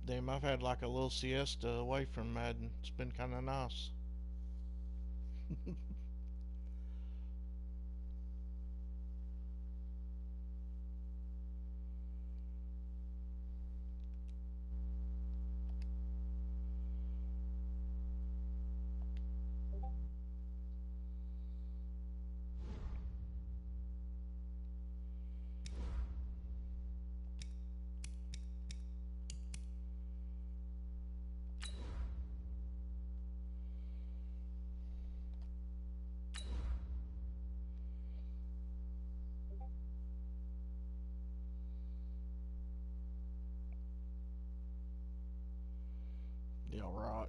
Damn, I've had like a little siesta away from Madden. It's been kind of nice. Yeah, right.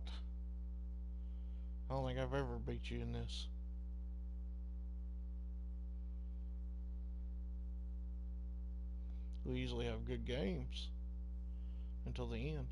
I don't think I've ever beat you in this. We usually have good games until the end.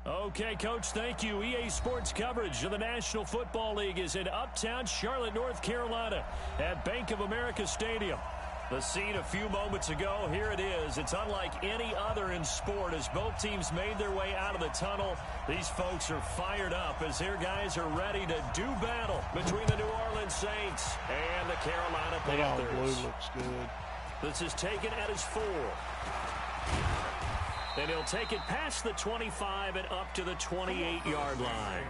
Okay, Coach, thank you. EA Sports coverage of the National Football League is in uptown Charlotte, North Carolina at Bank of America Stadium. The scene a few moments ago, here it is. It's unlike any other in sport as both teams made their way out of the tunnel. These folks are fired up as their guys are ready to do battle between the New Orleans Saints and the Carolina Panthers. That all blue looks good. This is taken at his 4. And he'll take it past the 25 and up to the 28-yard line.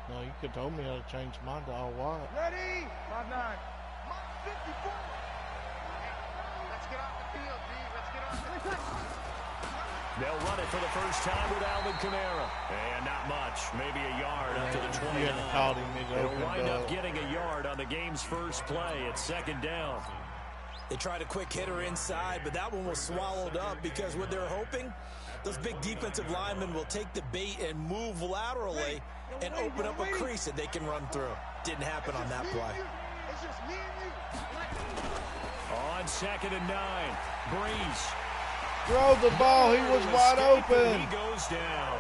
No, you could have told me how to change mine to all white. Ready? 5-9. 54. Let's get off the field, D. Let's get off the field. They'll run it for the first time with Alvin Kamara. And not much. Maybe a yard up to the 29. You hadn't caught him. They'll wind up getting a yard on the game's first play. It's second down. They tried a quick hitter inside, but that one was swallowed up because what they're hoping, those big defensive linemen will take the bait and move laterally and open up a crease that they can run through. Didn't happen on that play. It's just me and you. On 2nd and 9, Breeze. Throw the ball. He was wide open. He goes down.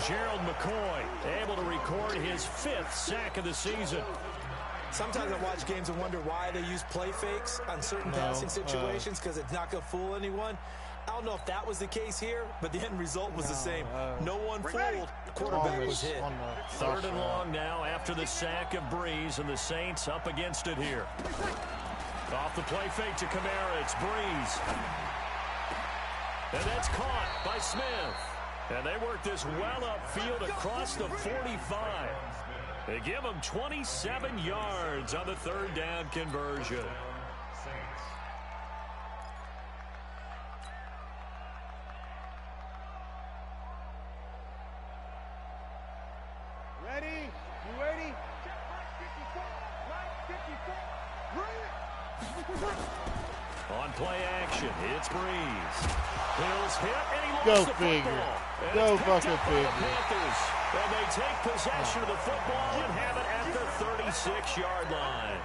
Gerald McCoy able to record his 5th sack of the season. Sometimes I watch games and wonder why they use play fakes on certain passing situations because it's not going to fool anyone. I don't know if that was the case here, but the end result was the same. No one fooled. The quarterback was hit. 3rd and long now after the sack of Breeze, and the Saints up against it here. Off the play fake to Kamara, it's Breeze. And that's caught by Smith. And they work this well upfield across the 45. They give them 27 yards on the 3rd down conversion. Ready? You ready? Check right 54. On play action, it's Breeze. Hills hit, and he Go lost the figure. football. And Go it's picked fucking up by the figure. Panthers. And they take possession of the football and have it at the 36-yard line.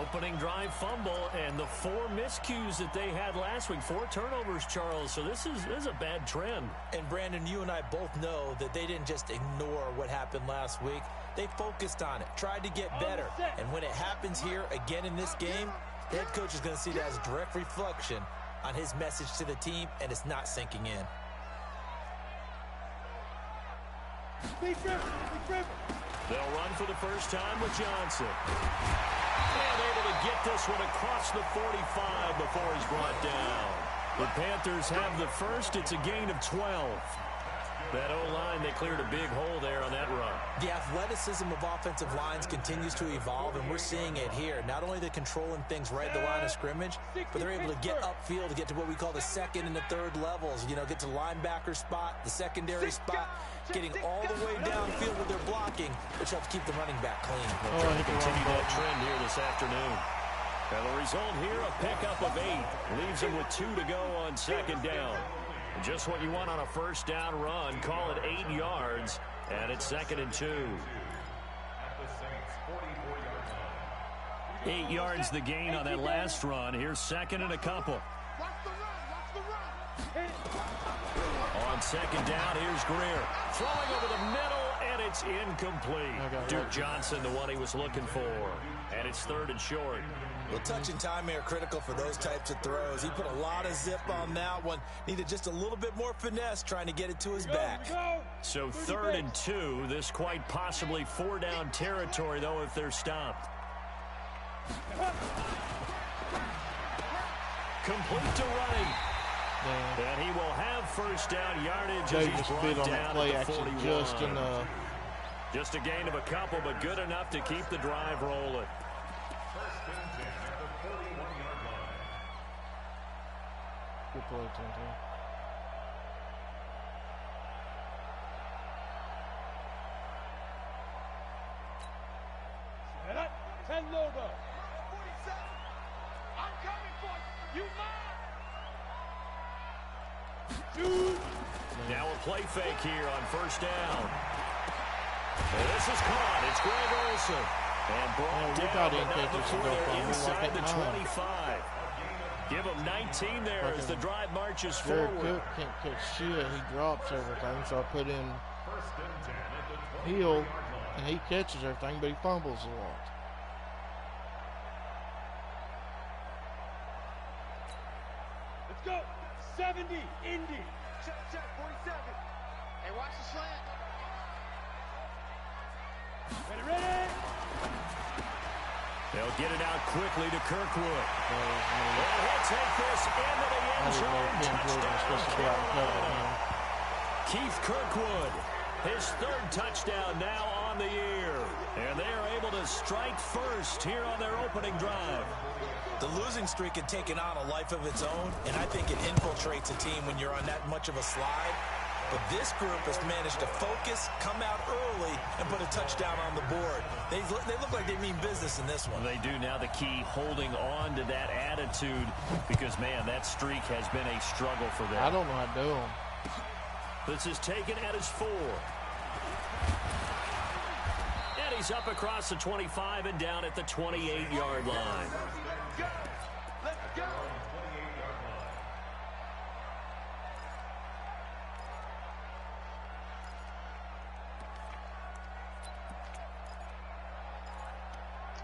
Opening drive fumble, and the 4 miscues that they had last week. 4 turnovers, Charles. So this is a bad trend. And, Brandon, you and I both know that they didn't just ignore what happened last week. They focused on it, tried to get better. And when it happens here again in this game, the head coach is going to see that as a direct reflection on his message to the team, and it's not sinking in. They'll run for the first time with Johnson. And able to get this one across the 45 before he's brought down. The Panthers have the first. It's a gain of 12. That O-line, they cleared a big hole there on that run. The athleticism of offensive lines continues to evolve, and we're seeing it here. Not only they're controlling things right at the line of scrimmage, but they're able to get upfield to get to what we call the 2nd and the 3rd levels. You know, get to the linebacker spot, the secondary spot, getting all the way downfield with their blocking, which helps keep the running back clean. They'll try to continue that trend here this afternoon. And the result here, a pickup of 8. Leaves them with 2 to go on 2nd down. Just what you want on a first down run. Call it 8 yards, and it's 2nd and 2. 8 yards the gain on that last run. Here's second and a couple. On second down, here's Greer. Throwing over the middle, and it's incomplete. Duke Johnson, the one he was looking for. And it's third and short. Well, touch and time are critical for those types of throws. He put a lot of zip on that one. Needed just a little bit more finesse trying to get it to his back. So 3rd and 2. This quite possibly 4-down territory, though, if they're stopped. Complete to running. And he will have first down yardage as he's brought down at the 41. Just a gain of a couple, but good enough to keep the drive rolling. Good play, Tintin. Set up, 10 logo. 47. I'm coming for you. You Now a play fake here on first down. And this is caught. It's Greg Olsen. And brought down, but not before they're inside the 25. Give him 19 there as the drive marches forward. Cook can't catch shit. He drops everything, so I put in Hill, and he catches everything, but he fumbles a lot. Let's go. 70, Indy. Check, 47. Hey, watch the slant. Ready. They'll get it out quickly to Kirkwood. And he'll take this into the end zone. Touchdown. Keith Kirkwood, his 3rd touchdown now on the year. And they are able to strike first here on their opening drive. The losing streak had taken on a life of its own, and I think it infiltrates a team when you're on that much of a slide. But this group has managed to focus, come out early, and put a touchdown on the board. They look like they mean business in this one. They do. Now the key, holding on to that attitude, because, man, that streak has been a struggle for them. I don't know how to do them. This is taken at his 4. And he's up across the 25 and down at the 28-yard line. Let's go.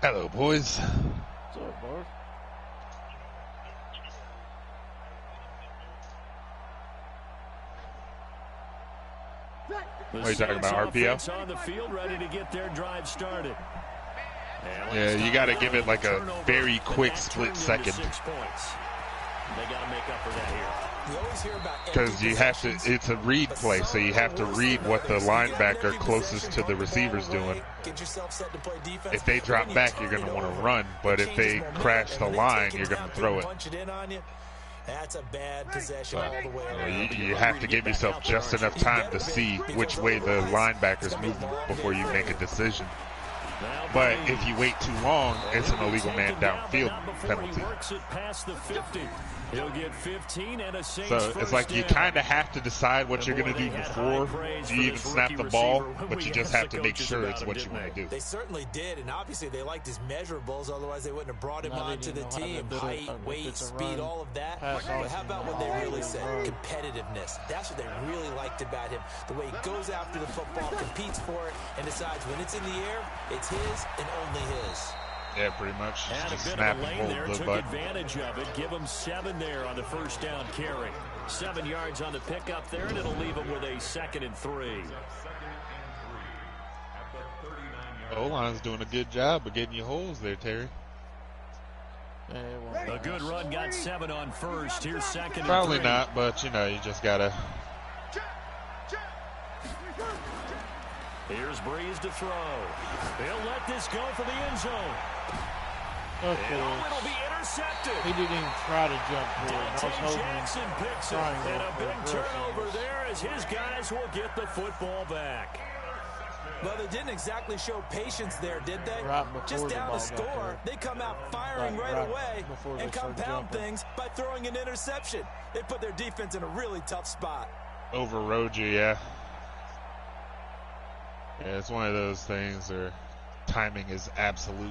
Hello, boys. What's up, boys? What are you talking about, RPO? On the field, ready to get their drive started. Yeah, you got to give it like a very quick split second. 6 points. They got to make up for that here. Because you have to, it's a read play, so you have to read what the linebacker closest to the receiver's doing. If they drop back, you're going to want to run, but if they crash the line, you're going to throw it. That's a bad possession all the way around. You have to give yourself just enough time to see which way the linebacker's moving before you make a decision. But if you wait too long, it's an illegal man downfield penalty. He'll get 15 and a Saints so it's like you kind of have to decide what you're going to do before you even snap the ball, but you just have to make sure it's what you want to do. They certainly did, and obviously they liked his measurables, otherwise they wouldn't have brought him onto the team. Height, weight, speed, all of that. But how about what they really said? Competitiveness. That's what they really liked about him. The way he goes after the football, competes for it, and decides when it's in the air, it's his and only his. Yeah, pretty much. Just snap and hold there, took advantage of it. Give him 7 there on the first down carry. 7 yards on the pickup there, and it'll leave him with a 2nd and 3. O-line's doing a good job of getting you holes there, Terry. A good run, got 7 on first. Here's 2nd and 3. Probably not, but, you know, you just got to. Here's Breeze to throw. They'll let this go for the end zone. It'll be intercepted. He didn't even try to jump forward. Dante Jackson picks it, and a big turnover there as his guys will get the football back. Well, they didn't exactly show patience there, did they? Right just down a score, they come out firing right away and compound things by throwing an interception. They put their defense in a really tough spot. Overrode you, yeah. Yeah, it's one of those things where timing is absolute.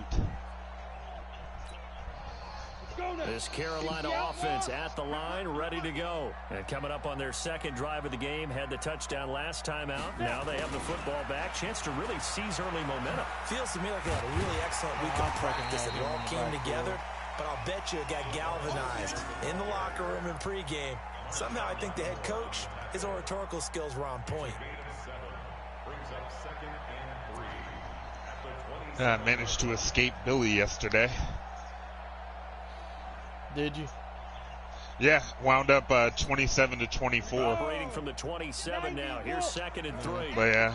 This Carolina offense at the line, ready to go. And coming up on their second drive of the game, had the touchdown last time out. Now they have the football back. Chance to really seize early momentum. Feels to me like they had a really excellent week of practice. It all came together, but I'll bet you it got galvanized in the locker room in pregame. Somehow I think the head coach, his oratorical skills were on point. I managed to escape Billy yesterday. Did you? Yeah, wound up 27-24. Operating from the 27 now. Here's 2nd and 3. But yeah.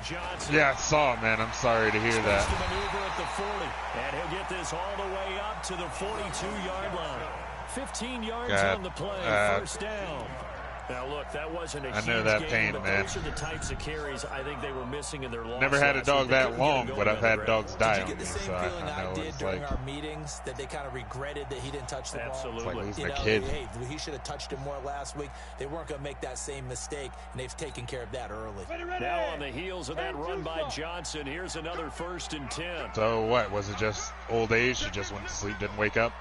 Johnson. Yeah, I saw it, man. I'm sorry to hear that. To maneuver at the 40. And he'll get this all the way up to the 42-yard line. 15 yards on the play. First down. Now, look, that wasn't a huge know that game, pain, but man. those are the types of carries I think they were missing in their loss. Never had a dog that long, but I've had rate. dogs die Did you on get me, the same so feeling I know I what did it's during like. our meetings, that they kind of regretted that he didn't touch the ball? Absolutely. It's like losing You a know, kid. hey, he should have touched it more last week. They weren't going to make that same mistake, and they've taken care of that early. Now on the heels of that run by Johnson, here's another 1st and 10. So what? Was it just old age? She just went to sleep, didn't wake up?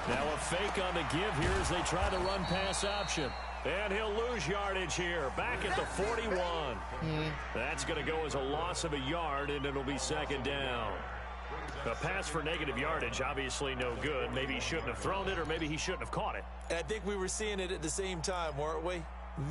Now a fake on the give here as they try to run pass option. And he'll lose yardage here. Back at the 41. That's going to go as a loss of a yard, and it'll be 2nd down. A pass for negative yardage, obviously no good. Maybe he shouldn't have thrown it, or maybe he shouldn't have caught it. And I think we were seeing it at the same time, weren't we?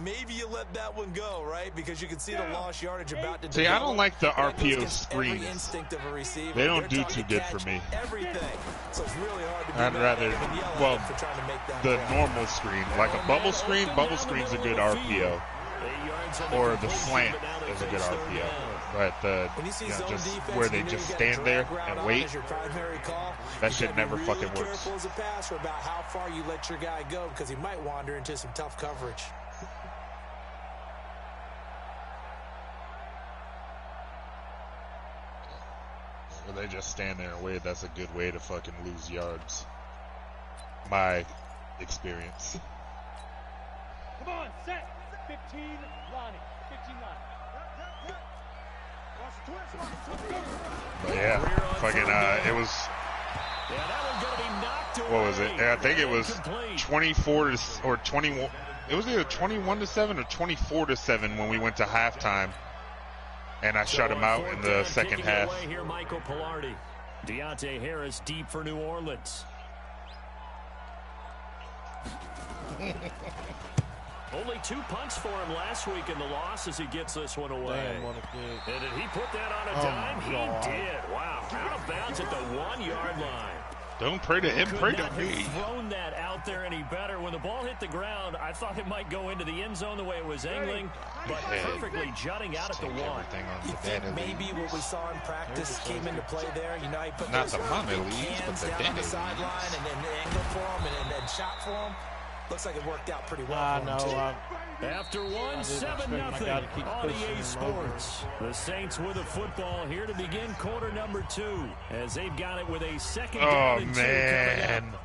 Maybe you let that one go, right? Because you can see the lost yardage about to See, I develop. don't like the That goes RPO against every screens. instinct of a receiver. They don't They're do trying too to good catch for me. Everything. So it's really hard to be I'd mad rather, at them and yell at well, them for trying to make that the throw. normal screen, like a bubble screen. Bubble screen's a good RPO, or the slant is a good RPO. But the When you see just zone where they defense, just you stand got there drag route and on wait, as your primary call. that You shit gotta be never really fucking works. careful as a passer about how far you let your guy go, because he might wander into some tough coverage. Where they just stand there and wait. That's a good way to fucking lose yards. My experience. Come on, set. 15, Lonnie. 15, Lonnie. But yeah, fucking it was. Yeah, that one's going to be knocked away. What was it? I think it was Incomplete. 24 to or 21. It was either 21-7 or 24-7 when we went to halftime, and I shut him out in the second half. Away here, Michael Pilardi. Deontay Harris deep for New Orleans. Only 2 punts for him last week in the loss as he gets this one away. Damn, what a kick. And did he put that on a Oh, dime? my He God. did. Wow. Out of bounds at the 1-yard line. Don't pray to him, Could pray not to me. have thrown that out there any better. When the ball hit the ground, I thought it might go into the end zone the way it was angling, but perfectly jutting out at the 1. Everything on You the think Danny maybe League. what we saw in practice came into play there? You know, he put Not those the Mommy big Leagues, but cans the down on Danny the sideline Leagues. and angled for him and shot for him. Looks like it worked out pretty well I for know. him, too. After one, expect my guy 7-0 to keep on pushing EA him Sports. The Saints with the football here to begin quarter number 2 as they've got it with a second Oh down and 2 coming man. up.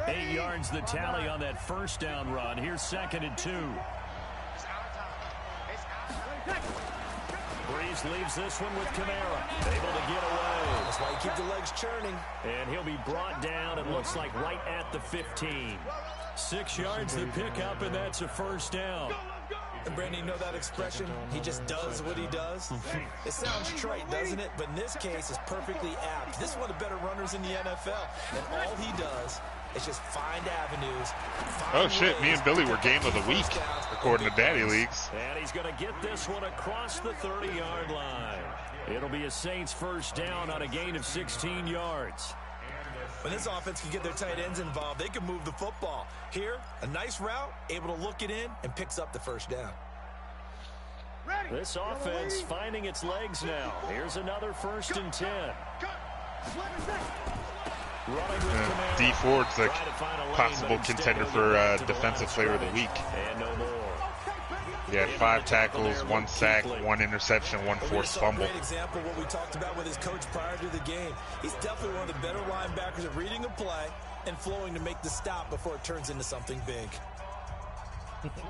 Eight yards the tally on that first down run. Here's 2nd and 2. Breeze leaves this one with Kamara. Able to get away. That's why you keep the legs churning. And he'll be brought down, it looks like right at the 15. 6 yards the pickup, and that's a first down. And Brandon, you know that expression? He just does what he does. It sounds trite, doesn't it? But in this case, it's perfectly apt. This is one of the better runners in the NFL. And all he does is just find avenues. Oh shit, me and Billy were game of the week, according to Daddy Leagues. And he's going to get this one across the 30-yard line. It'll be a Saints first down on a gain of 16 yards. When this offense can get their tight ends involved, they can move the football. Here, a nice route, able to look it in, and picks up the first down. This offense finding its legs now. Here's another 1st and 10. Running with Kamara. D Ford's a Trying to find a lane, possible but instead contender he'll for get back to the Defensive line Player of the of Week. scrimmage. And no more. He had 5 tackles, 1 sack, 1 interception, 1 forced fumble. Great example of what we talked about with his coach prior to the game. He's definitely one of the better linebackers at reading a play and flowing to make the stop before it turns into something big.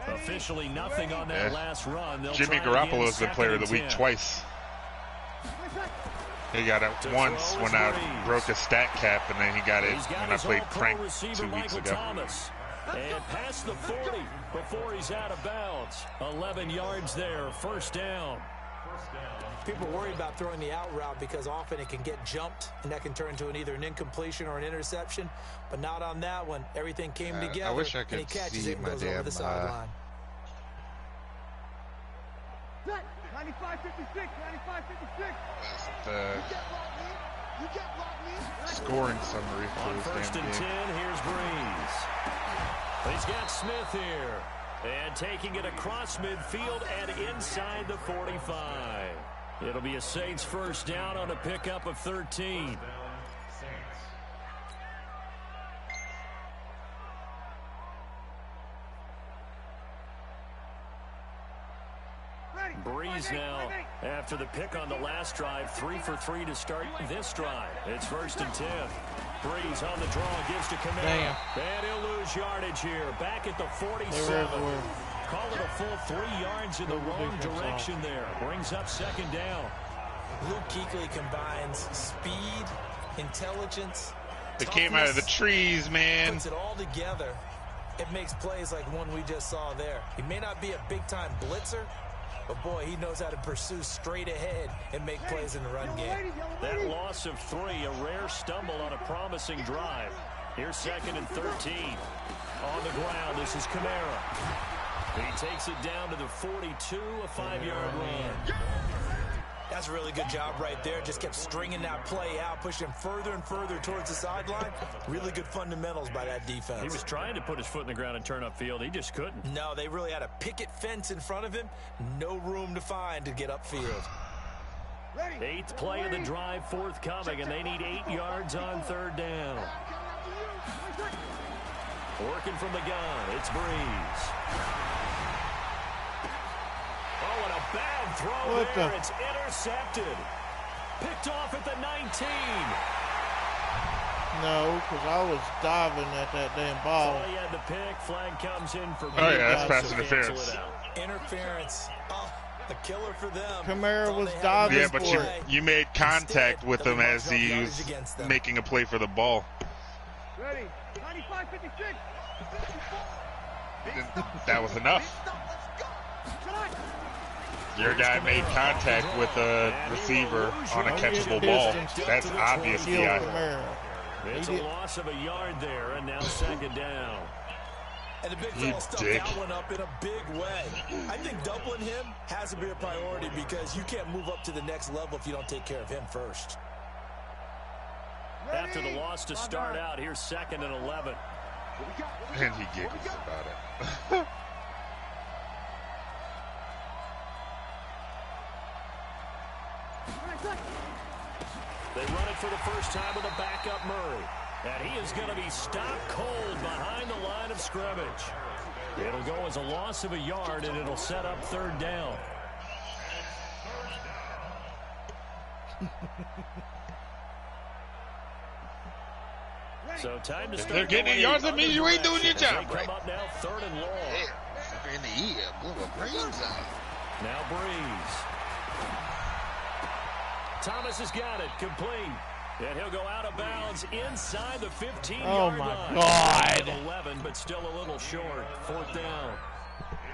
Officially nothing on that last run. Jimmy Garoppolo's been player of the week twice. He got it once when I broke a stat cap, and then he got it when I played Crank 2 weeks ago. And past the 40 before he's out of bounds. 11 yards there, first down. People worry about throwing the out route because often it can get jumped, and that can turn into either an incompletion or an interception. But not on that one. Everything came together. I wish I could and he catches see it and my goes over damn. the sideline. 95, 56, 95, 56. Scoring summary for On this first damn and game. 10, here's Breeze. He's got Smith here. And taking it across midfield and inside the 45. It'll be a Saints first down on a pickup of 13. Breeze now, after the pick on the last drive, 3 for 3 to start this drive. It's first and 10. Breeze on the draw, gives to Kamara. And he'll lose yardage here. Back at the 47. Call it a full 3 yards in the wrong direction there. Brings up second down. Luke Kuechly combines speed, intelligence. They came out of the trees, man. Puts it all together. It makes plays like one we just saw there. He may not be a big-time blitzer, but boy, he knows how to pursue straight ahead and make plays in the run game. That loss of 3, a rare stumble on a promising drive. Here's second and 13. On the ground, this is Kamara. He takes it down to the 42, a 5-yard run. That's a really good job right there. Just kept stringing that play out, pushing him further and further towards the sideline. Really good fundamentals by that defense. He was trying to put his foot in the ground and turn upfield. He just couldn't. No, they really had a picket fence in front of him. No room to find to get upfield. 8th play of the drive forthcoming, and they need 8 yards on third down. Working from the gun, it's Breeze. Oh, and a bad throw there. It's intercepted. Picked off at the 19. No, because I was diving at that damn ball. Oh, he had the pick. Flag comes in for Oh, yeah, that's pass interference. Interference. Oh, a killer for them. Kamara was diving. Yeah, but you made contact with him as he was making a play for the ball. Ready. 95, 56. That was enough. Your guy made contact with a receiver on a catchable ball. That's obviously It's a loss of a yard there, and now second down. And the big fella stuffed that one up in a big way. I think doubling him has to be a priority because you can't move up to the next level if you don't take care of him first. After the loss to start out, here's second and 11. And he giggles about it. They run it for the first time with a backup Murray. And he is going to be stopped cold behind the line of scrimmage. It'll go as a loss of a yard, and it'll set up third down. So time to start. They're getting 8 yards. That means you ain't doing your job right. Come up now, third and long. In the ear, blow a brains out. Now Breeze. Thomas has got it, complete. And he'll go out of bounds inside the 15-yard line. Oh, my God. 11, but still a little short. Fourth down.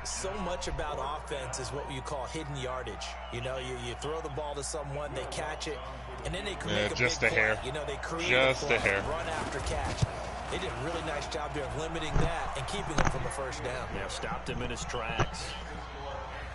So much about offense is what you call hidden yardage. You know, you throw the ball to someone, they catch it, and then they create just a a big hair. play. You know, they create Just a hair. run after catch. They did a really nice job there of limiting that and keeping him from the first down. Yeah, stopped him in his tracks.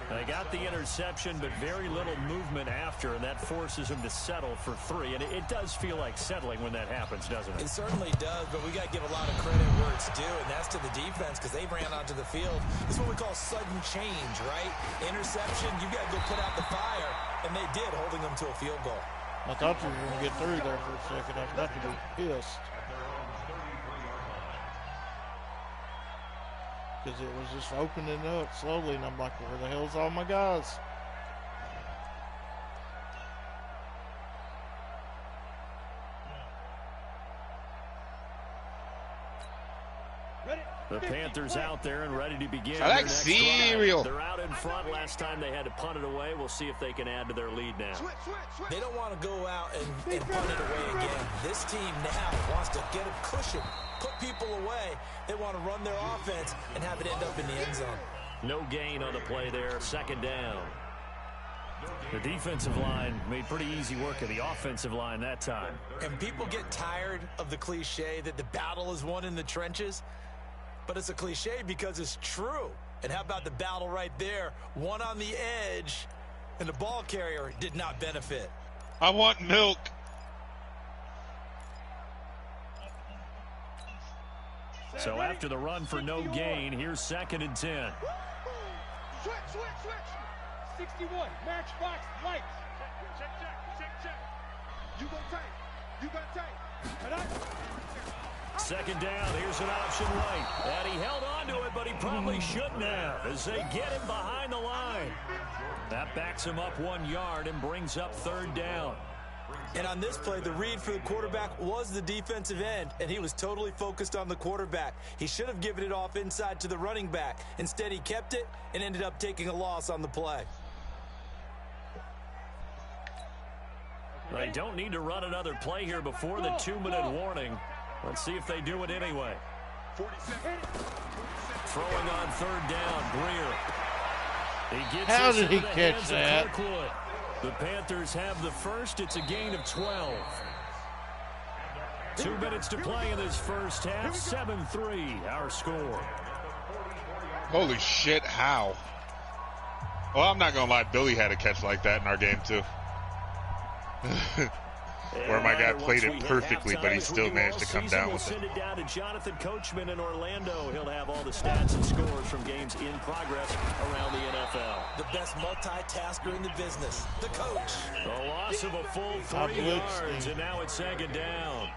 They got the interception, but very little movement after, and that forces him to settle for 3. And it does feel like settling when that happens, doesn't it? It certainly does, but we got to give a lot of credit where it's due, and that's to the defense because they ran onto the field. This is what we call sudden change, right? Interception, you got to go put out the fire, and they did, holding them to a field goal. I thought you were going to get through there for a second. I was about to be pissed. because it was just opening up slowly, and I'm like, where the hell's all my guys? The Panthers out there and ready to begin. I like cereal. They're out in front. Last time they had to punt it away. We'll see if they can add to their lead now. They don't want to go out and punt it away again. This team now wants to get a cushion, put people away. They want to run their offense and have it end up in the end zone. No gain on the play there. Second down. The defensive line made pretty easy work of the offensive line that time. And people get tired of the cliche that the battle is won in the trenches. But it's a cliche because it's true. And how about the battle right there? One on the edge, and the ball carrier did not benefit. I want milk. So after the run for no gain, here's 2nd and 10. Switch. 61, matchbox lights. Check. You gonna take. Second down, here's an option right. And he held on to it, but he probably shouldn't have as they get him behind the line. That backs him up 1 yard and brings up 3rd down. And on this play, the read for the quarterback was the defensive end, and he was totally focused on the quarterback. He should have given it off inside to the running back. Instead, he kept it and ended up taking a loss on the play. They don't need to run another play here before the 2-minute warning. Let's see if they do it anyway. Throwing on 3rd down, Greer. He gets How this did he into the catch hands that? of Kirkwood. The Panthers have the first. It's a gain of 12. 2 minutes to play in this first half. 7-3, our score. Holy shit, how? Well, I'm not going to lie. Billy had a catch like that in our game, too. Where my guy played it perfectly, but he still managed to come down with it. We'll send it down to Jonathan Coachman in Orlando. He'll have all the stats and scores from games in progress around the NFL. The best multitasker in the business, the coach. A loss of a full 3 yards, and now it's 2nd down.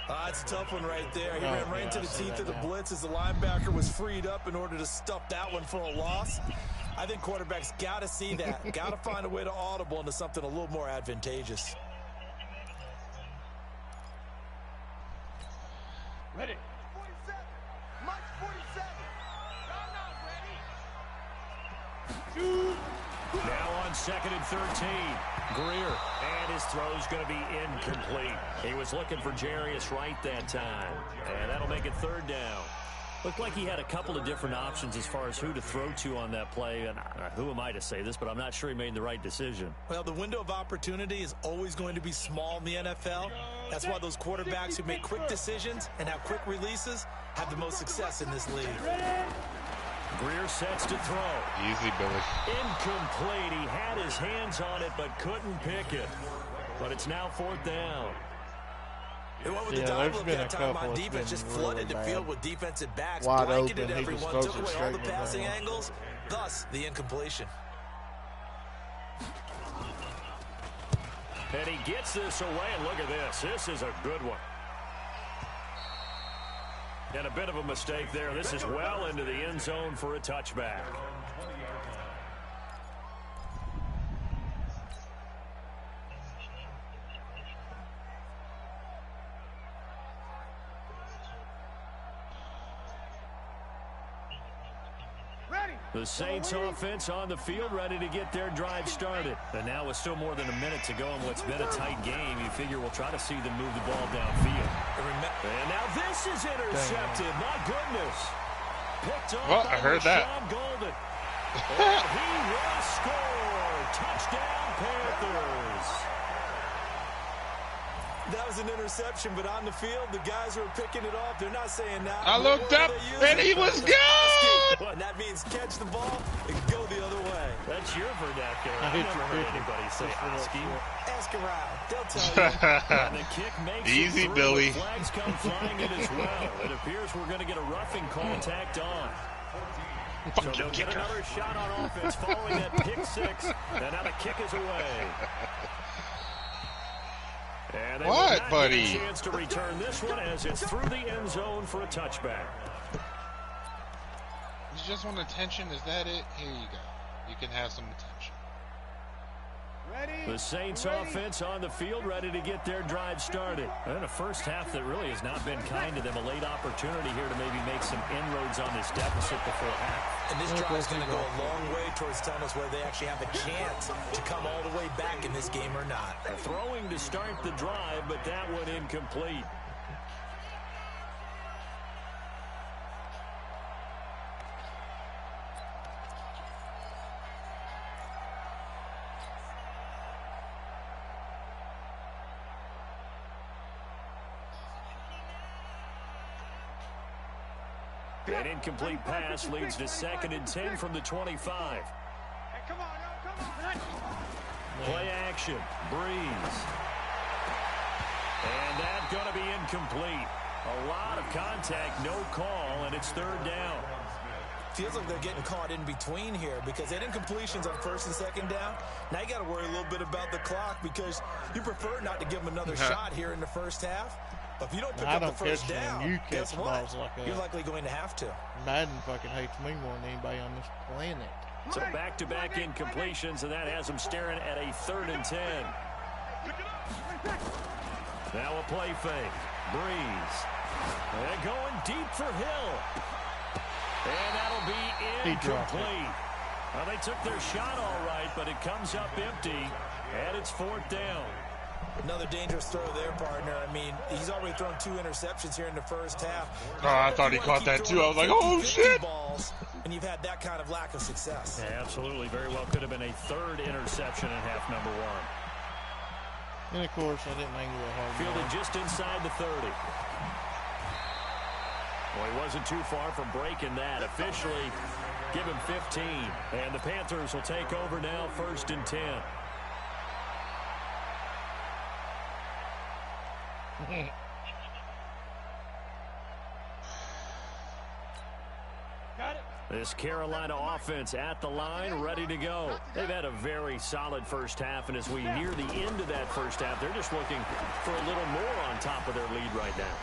That's a tough one right there. He ran right into the teeth of the blitz as the linebacker was freed up in order to stuff that one for a loss. I think quarterbacks got to see that. Got to find a way to audible into something a little more advantageous. Ready. 47. Mike 47. I'm not ready. Now on 2nd and 13. Greer. And his throw's going to be incomplete. He was looking for Jarius Wright that time. And that'll make it 3rd down. Looked like he had a couple of different options as far as who to throw to on that play. And who am I to say this, but I'm not sure he made the right decision. Well, the window of opportunity is always going to be small in the NFL. That's why those quarterbacks who make quick decisions and have quick releases have the most success in this league. Greer sets to throw. Easy, Billy. Incomplete. He had his hands on it, but couldn't pick it. But it's now 4th down. They went with the dive look that time on defense, just flooded the field with defensive backs, blanketed everyone, took away all the passing angles, thus the incompletion. And he gets this away, and look at this. This is a good one. And a bit of a mistake there. This is well into the end zone for a touchback. The Saints offense on the field, ready to get their drive started. And now with still more than a minute to go in what's been a tight game, you figure we'll try to see them move the ball downfield. And now this is intercepted. My goodness. Picked off well, I heard that. Sean Golden. And he will score. Touchdown, Panthers. That was an interception, but on the field, the guys who are picking it off, they're not saying that. I looked up, and he was good! And that means catch the ball and go the other way. That's your vernacular. I've never heard anybody say Oski. Ask around. They'll tell you. And the kick makes Easy, it Billy. The flags come flying in as well. It appears we're going to get a roughing call tacked on. So they'll get another shot on offense following that pick six. And now the kick is away. And they what, will not buddy? get a chance to return this one as it's through the end zone for a touchback. just want attention? Is that it? Here you go. You can have some attention. The Saints offense on the field, ready to get their drive started. And a first half that really has not been kind to them. A late opportunity here to maybe make some inroads on this deficit before half. And this drive is going to go a long way towards telling us whether they actually have a chance to come all the way back in this game or not. Throwing to start the drive, but that one incomplete. An incomplete pass leads to 2nd and 10 from the 25. Play action. Breeze. And that's going to be incomplete. A lot of contact, no call, and it's 3rd down. Feels like they're getting caught in between here because they had incompletions on 1st and 2nd down. Now you got to worry a little bit about the clock because you prefer not to give them another shot here in the first half. But if you don't pick up the first down, guess what? You're likely going to have to. Madden fucking hates me more than anybody on this planet. So back-to-back incompletions, and that has them staring at a 3rd and 10. Now a play fake. Breeze. And going deep for Hill. And that'll be incomplete. Well, they took their shot all right, but it comes up empty, and it's 4th down. Another dangerous throw there, partner. I mean, he's already thrown 2 interceptions here in the first half. Oh, I thought he caught that too. I was like, oh, shit. Balls, and you've had that kind of lack of success. Yeah, absolutely. Very well could have been a 3rd interception in half number 1. And, of course, I didn't angle it hard. Fielded just inside the 30. Well, he wasn't too far from breaking that. Officially, give him 15. And the Panthers will take over now, 1st and 10. This Carolina offense at the line, ready to go. They've had a very solid first half, and as we near the end of that first half, they're just looking for a little more on top of their lead right now.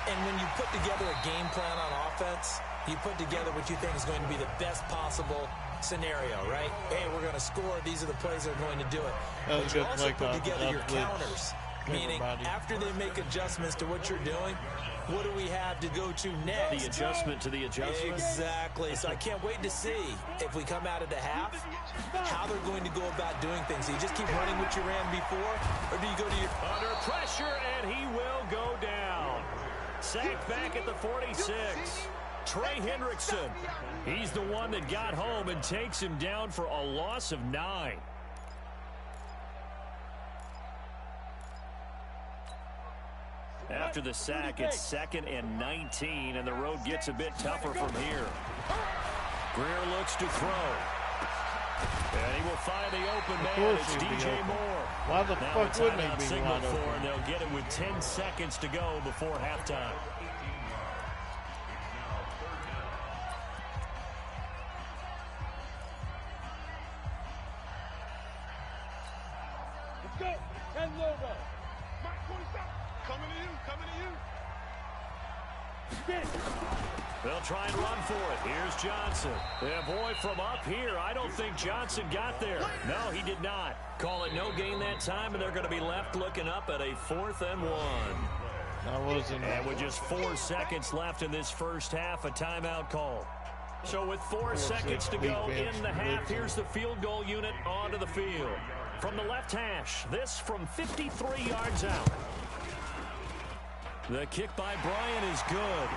And when you put together a game plan on offense, you put together what you think is going to be the best possible scenario, right? Hey, we're going to score. These are the plays that are going to do it. But you also put together your counters. Meaning, after they make adjustments to what you're doing, what do we have to go to next? The adjustment to the adjustment? Exactly. So I can't wait to see if we come out of the half, how they're going to go about doing things. Do you just keep running what you ran before, or do you go to your... Under pressure, and he will go down. Sacked back at the 46. Trey Hendrickson. He's the one that got home and takes him down for a loss of 9. After the sack, it's 2nd and 19, and the road gets a bit tougher from here. Greer looks to throw. And he will find the open man. It's DJ Moore. Why the fuck wouldn't he be signal wide for, open? and they'll get it with 10 seconds to go before halftime. Let's go. 10 logo. Coming to you. Coming to you. They'll try and run for it. Here's Johnson. Yeah, boy, from up here, I don't think Johnson got there. No, he did not. Call it no gain that time, and they're going to be left looking up at a 4th and 1. And with just 4 seconds left in this first half, a timeout call. So with 4 seconds to go in the half, here's the field goal unit onto the field. From the left hash, this from 53 yards out. The kick by Bryant is good.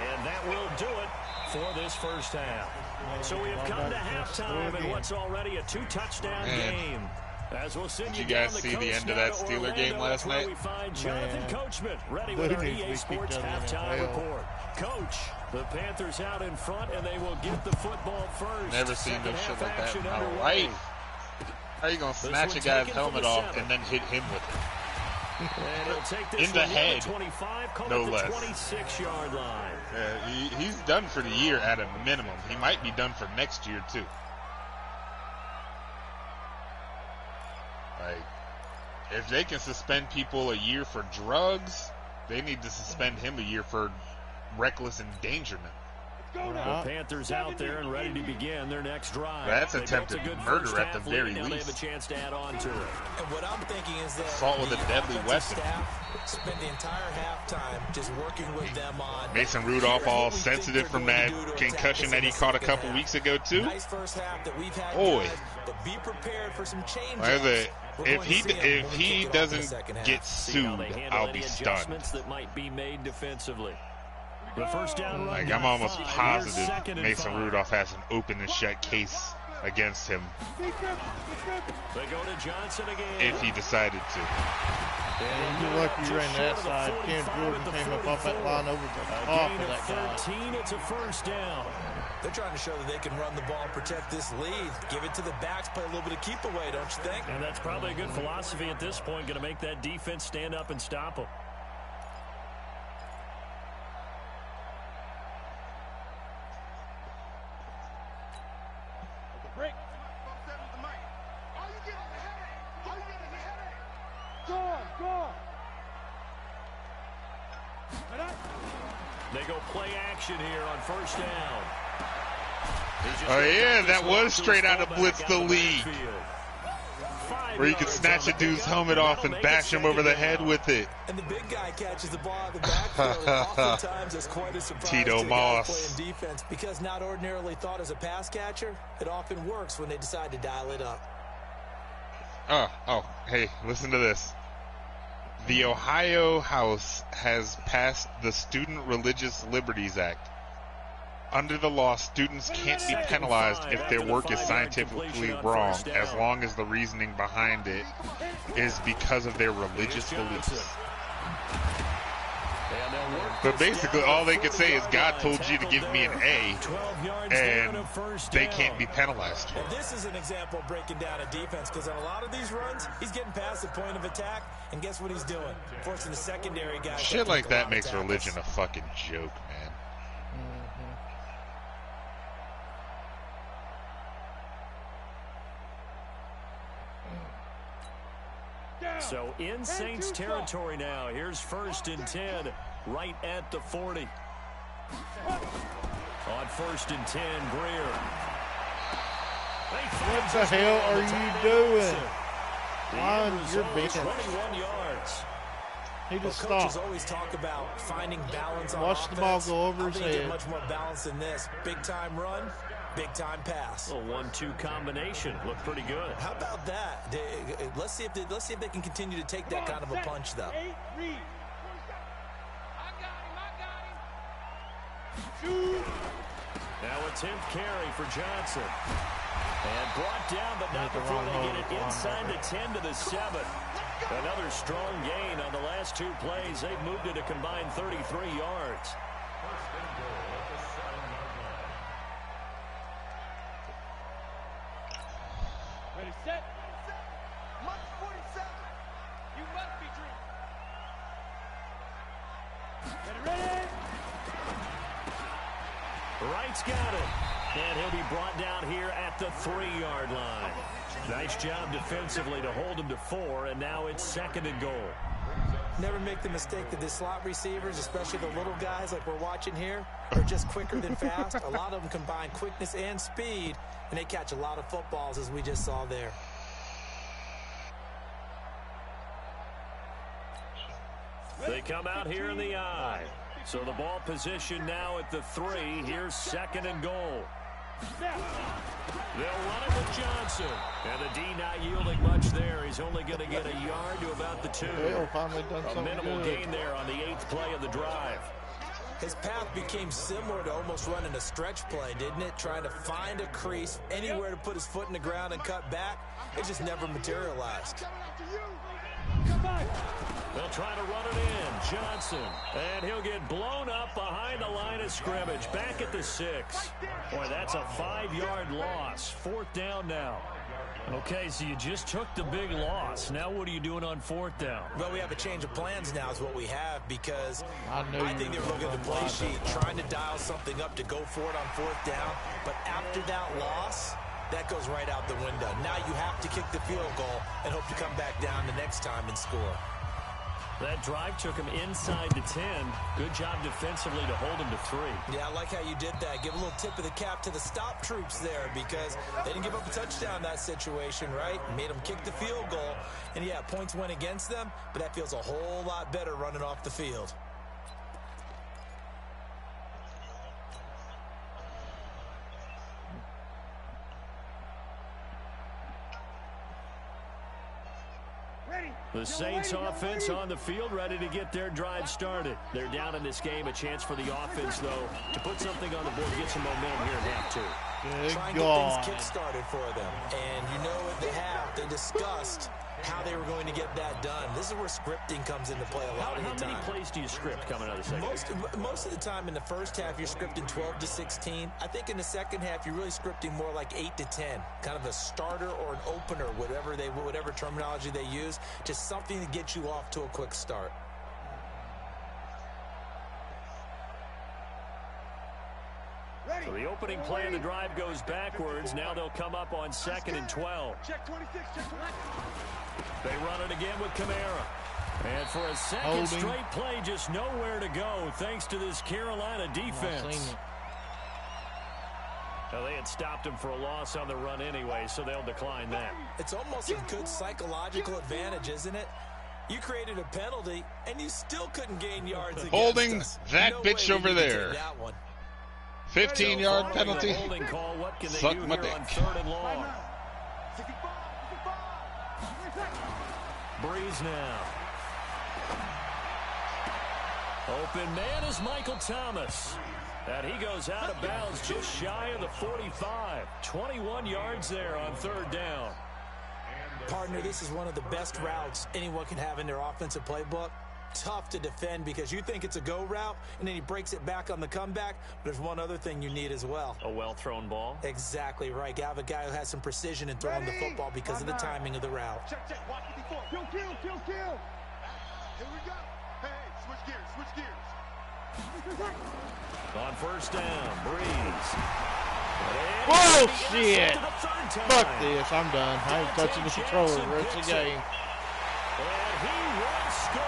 And that will do it for this first half. So we have come to halftime in what's already a 2-touchdown game. As we'll send you Did you guys see the end of that Steeler game last night? We find Jonathan Coachman ready with our EA Sports halftime report. Coach, the Panthers out in front, and they will get the football first. Never seen no shit like that in my life. How are you going to snatch a guy's helmet off and then hit him with it? And he'll take this in the head, 25, no less. 26-yard line. He's done for the year at a minimum. He might be done for next year, too. Like, if they can suspend people a year for drugs, they need to suspend him a year for reckless endangerment. The Panthers out there and ready to begin their next drive. That's attempted murder at the very least. They have a least. chance to add on to it. And what I'm thinking is that assault with a deadly weapon. Staff spent the entire halftime just working with them on Mason Rudolph all sensitive from that concussion that he caught a couple weeks ago too. Nice first half that we've had, Boy, guys, but be prepared for some change. if he doesn't get sued, I'll be stunned. That might be made defensively. The first down run. Like, I'm almost positive Mason Rudolph has an open and shut case against him They go to Johnson again. if he decided to. You're lucky you ran that side. Cam Jordan came up off that line over the top of that guy. 13, it's a first down. They're trying to show that they can run the ball and protect this lead. Give it to the backs, play a little bit of keep away, don't you think? And that's probably a good philosophy at this point, going to make that defense stand up and stop them. They go play action here on first down. Oh yeah, that was straight out of Blitz the League, where you could snatch a dude's helmet off and bash him over the head with it. And the big guy catches the ball out of the backfield. Oftentimes, it's quite a surprise Tito to the Moss. guys playing defense, because not ordinarily thought as a pass catcher, it often works when they decide to dial it up. Hey, listen to this. The Ohio House has passed the Student Religious Liberties Act. Under the law, students can't be penalized if their work is scientifically wrong, as long as the reasoning behind it is because of their religious beliefs. But basically, all they could say is, God told you to give me an A, and they can't be penalized for it. This is an example of breaking down a defense, because on a lot of these runs, he's getting past the point of attack, and guess what he's doing? Forcing the secondary guys. Shit like that makes religion a fucking joke, man. So in Saints territory now. Here's 1st and 10, right at the 40. On 1st and 10, Greer. What the hell are you doing? Line your business. 21 yards. He just Coaches stopped. always talk about finding balance on Watch the ball offense. go over his I think head. it's much more balance than this. Big time run, big time pass. A 1-2 combination. Looked pretty good. How about that? Let's see if they can continue to take that kind of a punch, though. Now a 10th carry for Johnson. And brought down, but not before they get it inside the 10 to the 7. Another strong gain on the last 2 plays. They've moved it a combined 33 yards. Ready, set. Mark 47. You must be dreaming. Ready. Wright's got it. And he'll be brought down here at the 3-yard line. Nice job defensively to hold him to 4, and now it's 2nd and goal. Never make the mistake that the slot receivers, especially the little guys like we're watching here, are just quicker than fast. A lot of them combine quickness and speed, and they catch a lot of footballs, as we just saw there. They come out here in the I. So the ball position now at the 3. Here's 2nd and goal. They'll run it with Johnson. And the D not yielding much there. He's only going to get a yard to about the 2. Hale finally done A something minimal good. gain there on the 8th play of the drive. His path became similar to almost running a stretch play, didn't it? Trying to find a crease, anywhere to put his foot in the ground and cut back. It just never materialized. They'll try to run it in. Johnson. And he'll get blown up behind the line of scrimmage. Back at the 6. Boy, that's a 5-yard loss. 4th down now. Okay, so you just took the big loss. Now what are you doing on 4th down? Well, we have a change of plans now is what we have, because I think they're looking at the play sheet, trying to dial something up to go for it on 4th down. But after that loss, that goes right out the window. Now you have to kick the field goal and hope to come back down the next time and score. That drive took him inside the 10. Good job defensively to hold him to 3. Yeah, I like how you did that. Give a little tip of the cap to the stop troops there because they didn't give up a touchdown in that situation, right? Made them kick the field goal. And, yeah, points went against them, but that feels a whole lot better running off the field. The Saints offense on the field, ready to get their drive started. They're down in this game. A chance for the offense, though, to put something on the board, get some momentum here in half 2. Try and get things kick-started for them. And you know at the half, they discussed how they were going to get that done. This is where scripting comes into play a lot of the time. How many plays do you script coming out of the second? Most of the time in the first half, you're scripting 12 to 16. I think in the second half, you're really scripting more like 8 to 10. Kind of a starter or an opener, whatever terminology they use. Just something to get you off to a quick start. So the opening play of the drive goes backwards. Now they'll come up on 2nd and 12. Check 26, check 26. They run it again with Kamara. And for a second straight play, just nowhere to go thanks to this Carolina defense. Well, they had stopped him for a loss on the run anyway, so they'll decline that. It's almost a good psychological advantage, isn't it? You created a penalty, and you still couldn't gain yards against Holding us. that No bitch way over you can there. take that one. 15-yard penalty. Holding call. What can they Suck do my here dick. on 3rd and long? 65. Breeze now. Open man is Michael Thomas. And he goes out of bounds just shy of the 45. 21 yards there on 3rd down. Partner, this is one of the best routes anyone can have in their offensive playbook. Tough to defend because you think it's a go route, and then he breaks it back on the comeback. But there's one other thing you need as well. A well-thrown ball. Exactly right. You have a guy who has some precision in throwing the football because of the timing of the route. Check, watch it before. Kill. Here we go. Hey, switch gears. On 1st down, Breeze. Whoa, shit. Fuck this. I'm done. I ain't touching the controller the rest of the game. And he will score.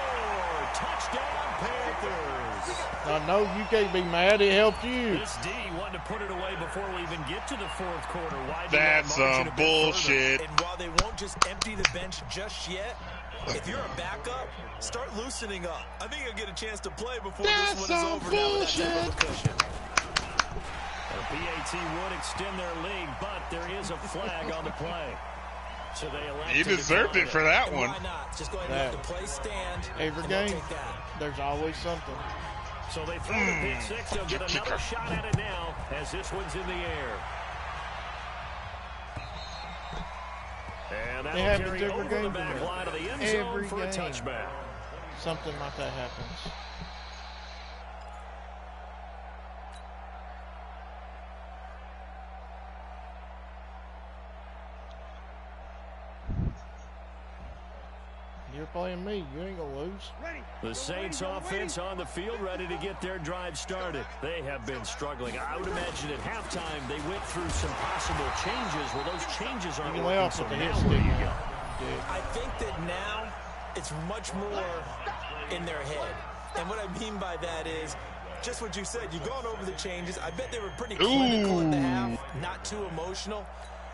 Touchdown, Panthers. I know you can't be mad. It helped you. This D wanted to put it away before we even get to the 4th quarter. That's some bullshit. And while they won't just empty the bench just yet, if you're a backup, start loosening up. I think you'll get a chance to play before this one is over. Bullshit. Now with that type of a cushion. The PAT would extend their lead, but there is a flag on the play. So they elect He to deserved decline it for that And one. why not? Just go ahead and let the play stand. Every and they'll game, take that. there's always something. So they throw the pick 6. They'll get another shot at it now as this one's in the air. And It that'll happens carry every over the game back to me. line of the end zone Every for a game. touchback. Something like that happens. You're playing me. You ain't gonna lose. The Saints offense on the field, ready to get their drive started. They have been struggling. I would imagine at halftime they went through some possible changes. Well, those changes aren't You working, lay off so with the now hit where do you stick. go? I think that now it's much more in their head. And what I mean by that is just what you said. You've gone over the changes. I bet they were pretty clinical in the half, not too emotional.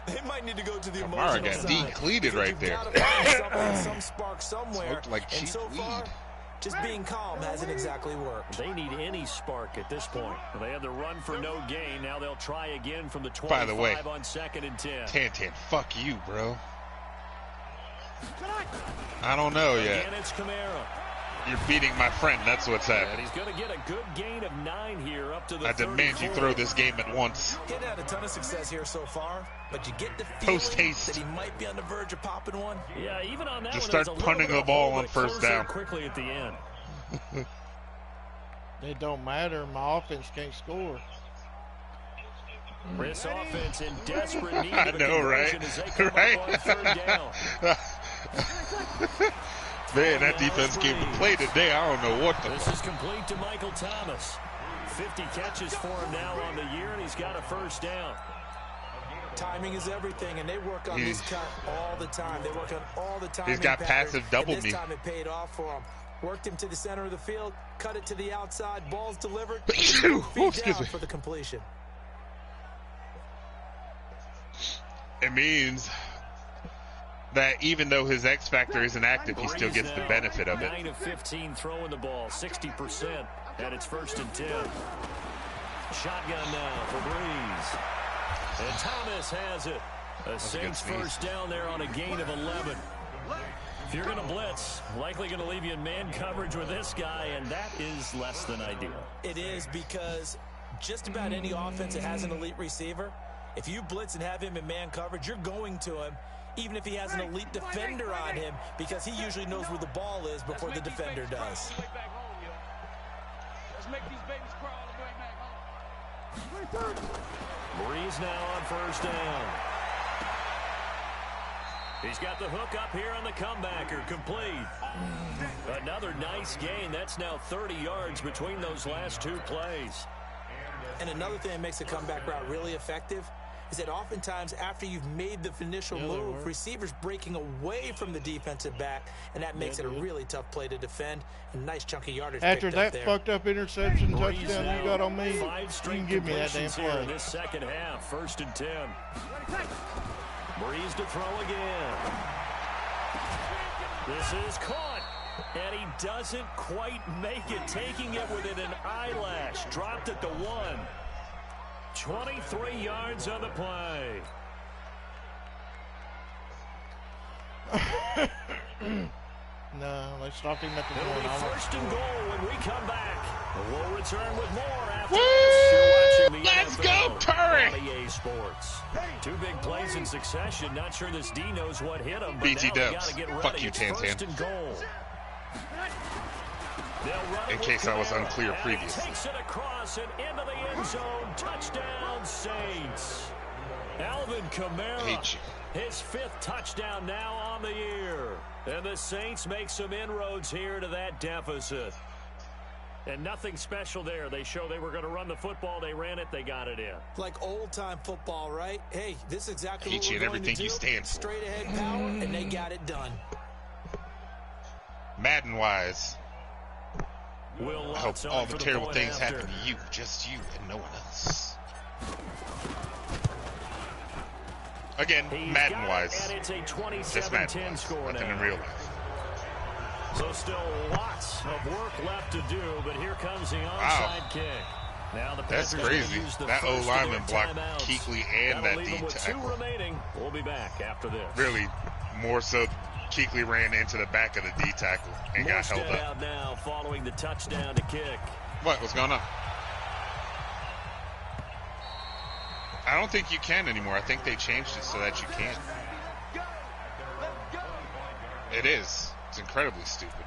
They might need to go to the Kamara emotional got side. decleated right You've there. got to find some spark somewhere. Looked like and cheap so far, weed. just being calm hasn't exactly worked. They need any spark at this point. They had the run for no gain. Now they'll try again from the 25 By the way, on 2nd and 10. 10-10. Fuck you, bro. I don't know yet. Again, it's Kamara. You're beating my friend. That's what's And happening. he's going to get a good gain of 9 here up to the I demand you 34. throw this game at once. Getting had a ton of success here so far, but you get the feeling Post-haste. that he might be on the verge of popping one. Yeah, even on that Just one, there's start a little punting bit the of ball hold, on but it first closed down. up quickly at the end. It don't matter. My offense can't score. This offense in desperate need I of a know, right? conversion as they come Right? up on 3rd down. Man, that defense came to play today. I don't know what the This fuck. is complete to Michael Thomas. 50 catches for him now on the year, and he's got a 1st down. Timing is everything, and they work on this cut all the time. They work on all the time. He's got passive double This me. time it paid off for him. Worked him to the center of the field, cut it to the outside, ball's delivered, Ooh, feet down for the completion. It means that even though his X factor isn't active, he still gets the benefit of it. 9 of 15 throwing the ball, 60% at its 1st and 10. Shotgun now for Breeze. And Thomas has it. A Saints first down there on a gain of 11. If you're going to blitz, likely going to leave you in man coverage with this guy, and that is less than ideal. It is, because just about any offense that has an elite receiver, if you blitz and have him in man coverage, you're going to him, even if he has an elite defender on him, because he usually knows where the ball is before the defender does. Let's make these babies crawl all the way back home. Breeze now on first down. He's got the hook up here on the comebacker, complete. Another nice gain. That's now 30 yards between those last 2 plays. And another thing that makes a comeback route really effective is that oftentimes after you've made the initial move, receivers breaking away from the defensive back, and that makes it a really tough play to defend. A nice chunky yardage After picked up that there. fucked up interception touchdown you got on me, you 5 can give me that damn completions here in play. this second half, 1st and 10. Breeze to throw again. This is caught, and he doesn't quite make it, taking it within an eyelash. Dropped at the 1. 23 yards on the play. No, they stopped him at the It'll be 1. 1st and goal when we come back. We'll return with more after Woo! this. You're watching the Let's NFL go, Curry! on EA Sports. 2 big plays in succession. Not sure this D knows what hit him, but BT now they Dubs. gotta get ready. Fuck you, It's Tan 1st Tan. and goal. They'll run In it case with I was Kamara, unclear and previously. He takes it across and into the end zone. Touchdown, Saints. Alvin Kamara. Hate you. His 5th touchdown now on the year. And the Saints make some inroads here to that deficit. And nothing special there. They show they were going to run the football. They ran it. They got it in. Like old-time football, right? Hey, this is exactly Hate what you we're and going to everything do. you stand for. Straight-ahead power, and they got it done. Madden-wise, Will I hope Lutz on all for the terrible point things after. happen to you, just you and no one else. Again, He's Madden-wise, got it, and it's a just 27-10 Madden-wise, score nothing now. in real life. So still lots of work left to do, but here comes the onside kick. Now the That's Panthers are gonna crazy. use the That first of O-lineman their blocked timeouts. Kuechly and That'll that leave D them with 2 tackle. remaining. We'll be back after this. Really, more so, Kuechly ran into the back of the D tackle and got held Morstead up. out now following the touchdown to kick. What's going on? I don't think you can anymore. I think they changed it so that you can. It is. It's incredibly stupid.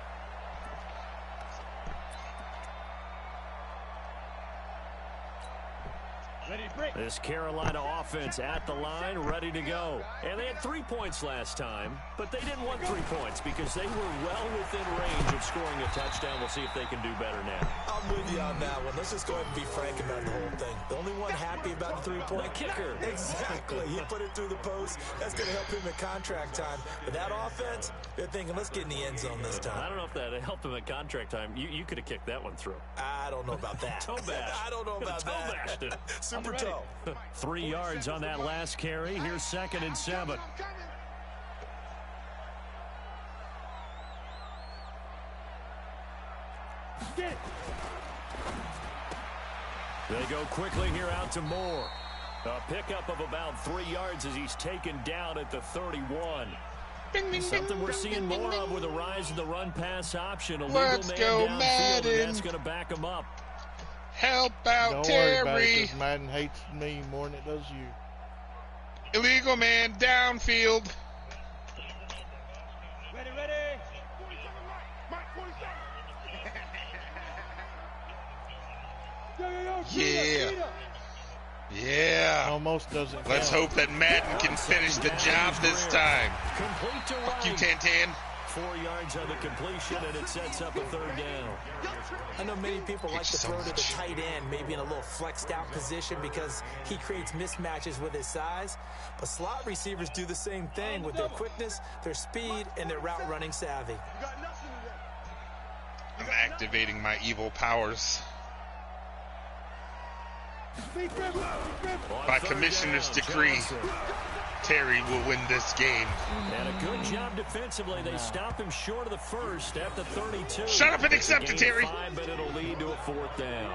This Carolina offense at the line, ready to go. And they had 3 points last time, but they didn't want 3 points because they were well within range of scoring a touchdown. We'll see if they can do better now. I'm with you on that one. Let's just go ahead and be frank about the whole thing. The only one happy about the 3-point kicker. Exactly. He put it through the post. That's going to help him at contract time. But that offense, they're thinking, let's get in the end zone this I time. don't know if that helped him at contract time. You could have kicked that one through. I don't know about that. Toe bash. I don't know about Toe bashed that. it. Super toe. 3 yards on that last carry. Here's 2nd and 7. They go quickly here out to Moore. A pickup of about 3 yards as he's taken down at the 31. Something we're seeing more of with the rise of the run-pass option. A legal Let's man go, downfield, and Madden. that's going to back him up. Help out, Don't worry about it, Terry. 'cause Madden hates me more than it does you. Illegal man downfield. Ready, ready. 47, Mike, 47. Yeah. Yeah. Almost doesn't Let's count. hope that Madden can finish the job this time. Complete to Fuck you, Wright. Tan-Tan. 4 yards on the completion, and it sets up a 3rd down. I know many people like to so throw to the much. tight end, maybe in a little flexed out position because he creates mismatches with his size. But slot receivers do the same thing with their quickness, their speed, and their route running savvy. You got nothing today. I'm activating my evil powers. By commissioner's decree, Terry will win this game. And a good job defensively. They stop him short of the first at the 32. Shut up and accept it, Terry. 5, but it'll lead to a 4th down.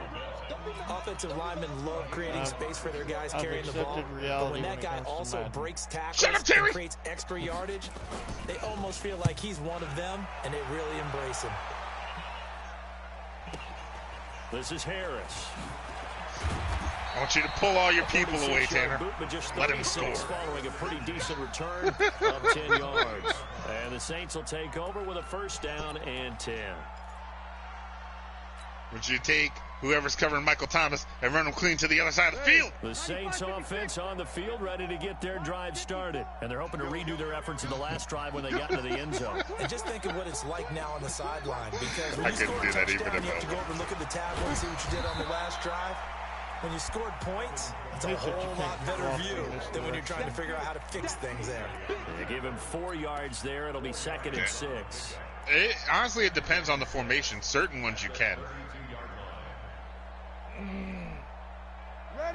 Offensive linemen love creating space for their guys carrying the ball. But when that guy also breaks tackles and creates extra yardage, they almost feel like he's one of them, and they really embrace him. This is Harris. I want you to pull all your people away, Tanner. Let him score. Following a pretty decent return of 10 yards. And the Saints will take over with a 1st down and 10. Would you take whoever's covering Michael Thomas and run him clean to the other side of the field? The Saints offense on the field, ready to get their drive started. And they're hoping to redo their efforts in the last drive when they got into the end zone. And just think of what it's like now on the sideline. Because when I you couldn't score do a that touchdown, even you have if to go over and look at the tablet and see what you did on the last drive. When you scored points, it's a whole lot better view than when you're trying to figure out how to fix things there. They give him 4 yards there. It'll be 2nd and 6. Honestly, it depends on the formation. Certain ones you can.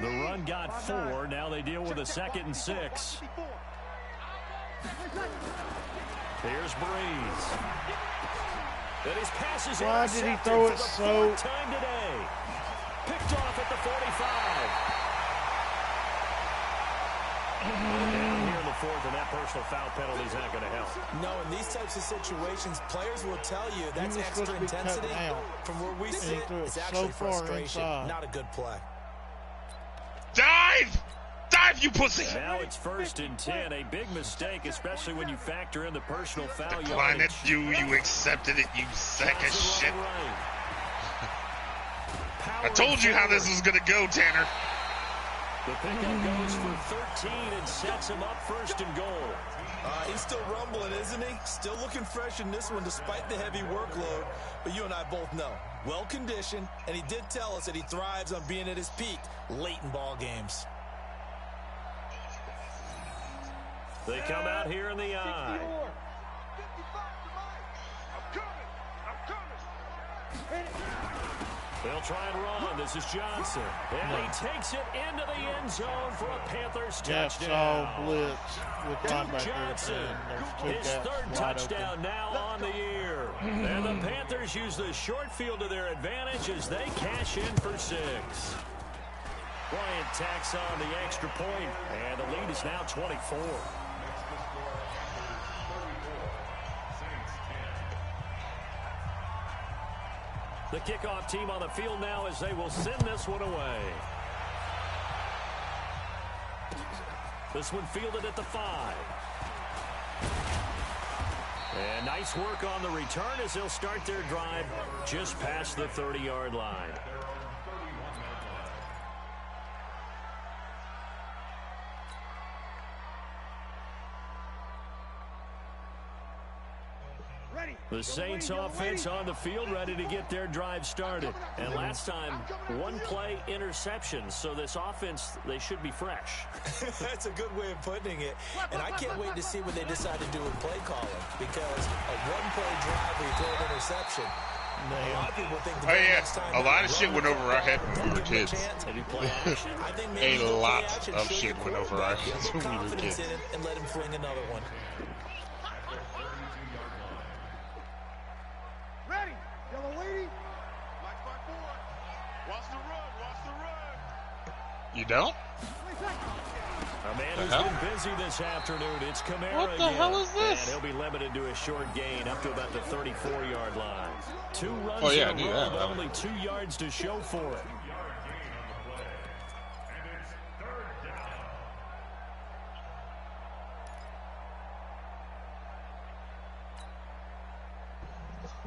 The run got 4. Now they deal with a 2nd and 6. Here's Breeze. And his pass is Why did he throw it so? Time today. Picked off at the 45. And here in the 4th, and that personal foul penalty is not going to help. No, in these types of situations, players will tell you that's extra intensity. From where we sit, it's actually frustration, not a good play. Dive! Dive, you pussy! Now it's 1st and 10. A big mistake, especially when you factor in the personal foul. Decline it, you accepted it, you sack of shit. I told you how this was going to go, Tanner. The pickup goes for 13 and sets him up 1st and goal. He's still rumbling, isn't he? Still looking fresh in this one despite the heavy workload. But you and I both know, well-conditioned, and he did tell us that he thrives on being at his peak late in ball games. They come out here in the eye. They'll try and run. This is Johnson. And he takes it into the end zone for a Panthers touchdown. All blitz with linebacker. Johnson, his 3rd touchdown now on the year. And the Panthers use the short field to their advantage as they cash in for 6. Bryant tacks on the extra point, and the lead is now 24. The kickoff team on the field now as they will send this one away. This one fielded at the 5. And nice work on the return as they'll start their drive just past the 30-yard line. The Saints offense on the field ready to get their drive started. And last time, 1-play interception. So this offense, they should be fresh. That's a good way of putting it. And I can't wait to see what they decide to do with play calling. Because a 1-play drive where you throw an interception, a lot of people think the next time a lot of shit went over our head when we were kids. A lot of shit went over our heads when we were kids. And let him fling another one. Ready, yellow lady. Watch my boy. Watch the run. Watch the run. You don't? A man who's been busy this afternoon. It's Kamara. What the hell is this? And he'll be limited to a short gain up to about the 34-yard line. 2 runs in a row, but only 2 yards to show for it.